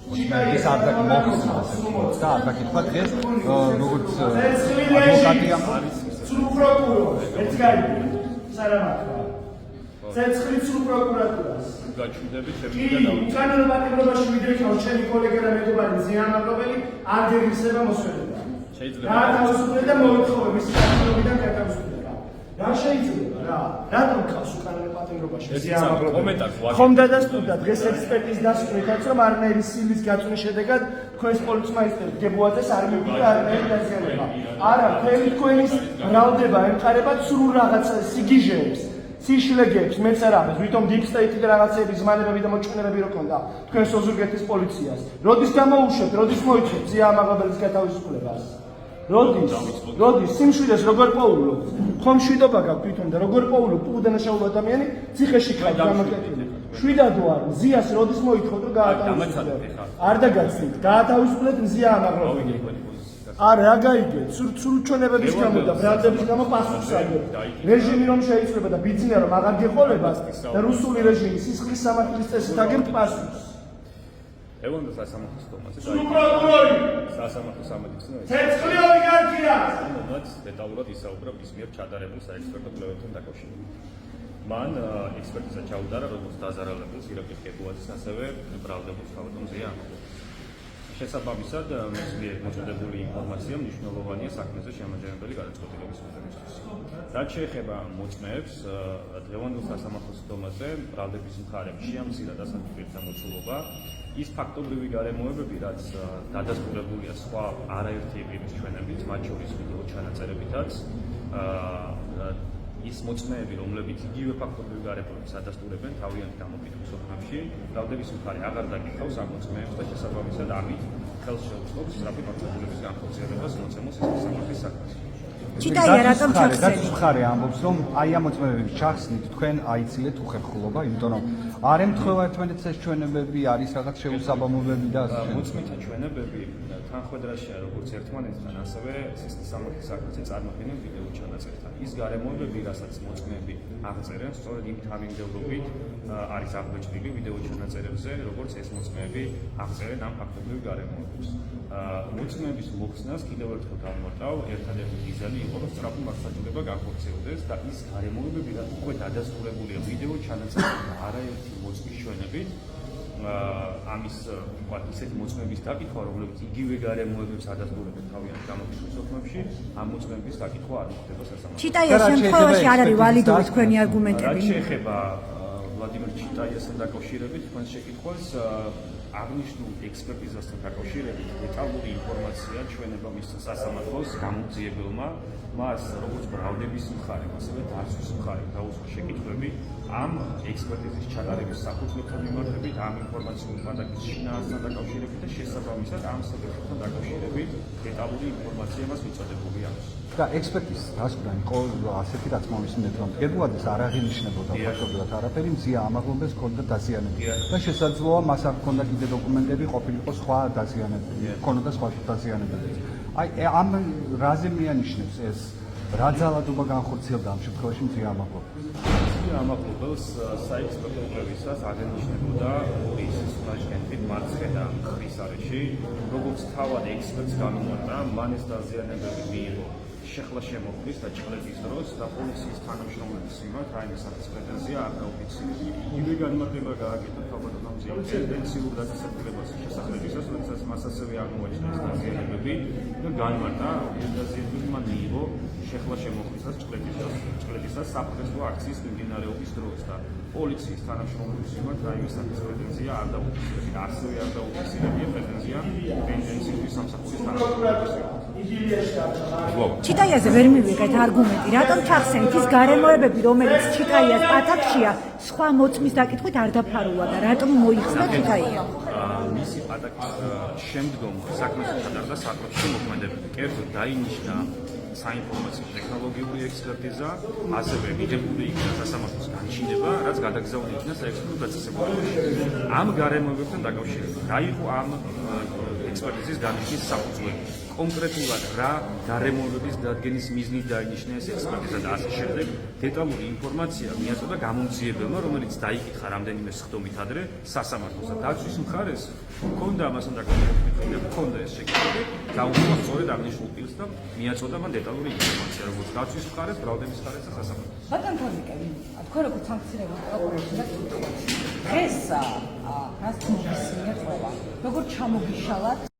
მოწმეების არ დაგმოხსნას და არ დაკითხვა დღეს როგორც ადვოკატი ამ არის სულ პროკურორს ერთ გაიგე სარამატა ცეცხლი სულ პროკურატურას გაჩნდები კი შემიძლია უკანონო პატრონობაში ვიდეო ჩემი კოლეგა და მეგობარი ზიანმაყრობელი არ გეგმისება მოსვენება შეიძლება გაათავისუფლება და მოითხოვე მისი პატრონიდან გაათავისუფლება რა შეიძლება რა რატომ ხავს უკანონო პატრონობაში ზიანმაყრობელი ხომ დადასტურდა დღეს ექსპერტის დასკვნითაც რომ არნაირი სილის გაწვნის შედეგად თქვენს პოლიცმაისტერი გებუაძეს არ მიგდა არნაირი დაზიანება არა თქვენი თქვენის ბრალდება ემყარება სრულ რაღაცა სიგიჟეებს სიშლეგებს მეც არ ამის ვითომ 딥 სტეიტი და რაღაცეები ზმანებები და მოჭრინებები რო ქონდა თქვენს ოზურგეთის პოლიციას როდის გამოუშვებთ როდის მოიწყებთ ზიამაღაბელის გათავისუფლებას როდის სიმშვიდეს როგორ პოულობთ ხომ შვიდობა გაქვთ თვითონ და როგორ პოულობთ უდანაშაულო ადამიანი ციხეში ყავთ გამოკეთილი შვიდადო არ ზიას როდის მოითხოვთ რომ გაათავისუფლოთ არ დაგაცნით გაათავისუფლეთ ზიამაღაბელი არა რა გაიგეთ სულ ჩვენებების გამო და ბრალდების გამო პასუხს აგებთ რეჟიმი რომ შეიძლება და ბიძინა რომ აღარ გეყოლებას და რუსული რეჟიმი სისხლის სამართლის წესით აგებთ პასუხს ევონდა სასამართლოს თომაზე სულ პროკურორი სასამართლოს სამედიცინო ცეცხლი ოლიგარქია მომდაც დეტალურად ისაუბრა ის მიერ ჩადარებულ საექსპერტო კვლევებთან დაკავშირებით მან ექსპერტიზა ჩაუდარა როგორც დაზარალებულს ირაკლი გებუაძის ასევე ბრალდებულს ხალხომ ზიანს შესაბამისად მისმიერ მოწოდებული ინფორმაცია მნიშვნელოვანია საქმეზე შემაჯამებელი გადაწყვეტილების მიღებისთვის. რაც შეეხება მოწმეებს, დღევანდელ სასამართლოს თომაზე ბრალდების მხარემ შეამცირა დასაწყისად მოცულობა ის ფაქტობრივი გარემოებები, რაც დადასტურებულია სხვა არაერთი ეპიზოდის ჩვენებით, მათ შორის ვიდეო ჩანაწერებითაც, ის მოწმეები, რომლებიც იგივე ფაქტობრივ გარემოებებს ადასტურებენ თავიანთ გამოფიტვის სოფლებში, ბრალდების მხარე აღარ დაკითხავს ამ მოწმეებს და შესაბამისად ამით ხელს შეუწყობს სწრაფი პასუხისმგებლობის განხორციელებას მოცემულ სისხლის სამართლის საქმეში. ჩიტაია რატომ ჩახსენით? მხარე ამბობს, რომ აი ამ მოწმეების ჩახსნით თქვენ აიცილეთ უხერხულობა, იმიტომ რომ არ ემთხვევა ერთმანეთს ეს ჩვენებები, არის რაღაც შეუსაბამობები და მოწმეთა ჩვენებები თანხმედრაშია როგორც ერთმანეთთან, ასევე სისხლის სამართლის საქმეში წარმოქმნილ ვიდეო ჩანაწერთან. ის გარემოებები, რასაც მოწმეები აღწერენ, სწორედ იმ თავინდელობით არის აღბეჭდილი ვიდეო ჩანაწერებზე, როგორც ეს მოწმეები აღწერენ ამ ფაქტობრივ გარემოებებს. მოწმეების მოხსნას კიდევ ერთხელ დავმარტავ, ერთადერთი მიზანი იყო, რომ სწრაფი მასშტაბურება განხორციელდეს და ის გარემოებები, რაც უკვე დადასტურებულია ვიდეო ჩანაწერებთან არაერთი მოწმის ჩვენებით, ამის ვთქვათ ისეთი მოწმეების დაკითხვა, რომლებიც იგივე გარემოებებს ადასტურებენ თავიანთ გამოფიტვის სოფლებში, ამ მოწმეების დაკითხვა არ მოხდება სასამართლოში. ჩიტაიას შემთხვევაში არ არის ვალიდური თქვენი არგუმენტები. რაც შეეხება ვლადიმერ ჩიტაიასთან დაკავშირებით, თქვენს შეკითხვას აღნიშნულ ექსპერტიზასთან დაკავშირებით დეტალური ინფორმაცია ჩვენება მისცა სასამართლოს გამოძიებელმა მას როგორც ბრალდების მხარემ, ასევე დაცვის მხარემ დაუსვა შეკითხვები ამ ექსპერტიზის ჩატარების საფუძველთან მიმართებით, ამ ინფორმაციული პატაკის შინაარსთან დაკავშირებით და შესაბამისად ამ საბჭოთან დაკავშირებით დეტალური ინფორმაცია მას მიწოდებული აქვს. და ექსპერტის დასკვნა იყო ასეთი რაც მომისმინეთ რომ გებუაძეს არ აღინიშნებოდა ფაქტობრივად არაფერი მზია ამაღლობებს ქონდა დაზიანებები და შესაძლოა მას არ ქონდა კიდე დოკუმენტები ყოფილიყო სხვა დაზიანებები ქონოდა სხვა დაზიანებები აი ამ რაზე მიანიშნებს ეს რა ძალადობა განხორციელდა ამ შემთხვევაში მზია ამაღლობებს ამაღლობელს საექსპერტო კვლევისას აღენიშნებოდა ორი სისხლაშქენით მარცხენა ხრის არეში როგორც თავად ექსპერტს განუმარტა მან ეს დაზიანებები მიიღო შეხლა შემოხლის და ჭყლების დროს და პოლიციის თანამშრომლების მიმართ რაიმე საკითხის პრეტენზია არ გაუფიქსირდა. იგივე განმარტება გააკეთა თავადობამ მზიაუს ტენდენციურ დაწესებულებას შესაძლებისას, როდესაც მას ასევე აღმოაჩინა ეს დაზიანებები და განმარტა, რომ ეს დაზიანებები მან მიიღო შეხლა შემოხლისას ჭყლებისას საფრთხესო აქციის მიმდინარეობის დროს და პოლიციის თანამშრომლების მიმართ რაიმე საკითხის პრეტენზია არ დაუფიქსირდა. ასევე არ დაუფიქსირდა პრეტენზია ტენდენციური სამსახურის თანამშრომლების მიმართ. ჩიტაიაზე ვერ მივიღეთ არგუმენტი, რატომ ჩახსენით ის გარემოებები, რომელიც ჩიტაიას პატაკშია, სხვა მოწმის დაკითხვით არ დაფარულა და რატომ მოიხსნა ჩიტაია? მისი პატაკის შემდგომ საქმეში ჩატარდა საკრებში მოქმედებები. კერძოდ დაინიშნა საინფორმაციო ტექნოლოგიური ექსპერტიზა, ასევე მიღებული იქნა სასამართლოს განჩინება, რაც გადაგზავნილი იქნა საექსპერტო დაწესებულებაში. ამ გარემოებებთან დაკავშირებით, რა იყო ამ ექსპერტიზის დანიშნვის საფუძველი? კონკრეტულად რა გარემოებების დადგენის მიზნით დაინიშნა ეს ექსპერტიზა და ასე შემდეგ დეტალური ინფორმაცია მიაწოდა გამომძიებელმა, რომელიც დაიკითხა რამდენიმე სხდომით ადრე სასამართლოს და დაცვის მხარეს ჰქონდა ამასთან დაკავშირებით, ჰქონდა ეს შეკითხვები, გაუქმდა სწორედ აღნიშნულ პირს და მიაწოდა მან დეტალური ინფორმაცია, როგორც დაცვის მხარეს, ბრალდების მხარეს და სასამართლოს. ბატონ თორნიკე, თქვენ როგორც სანქციონირებულ პროკურორს და დღეს რას მოგისმენთ ყველა? როგორ ჩამოგიშალათ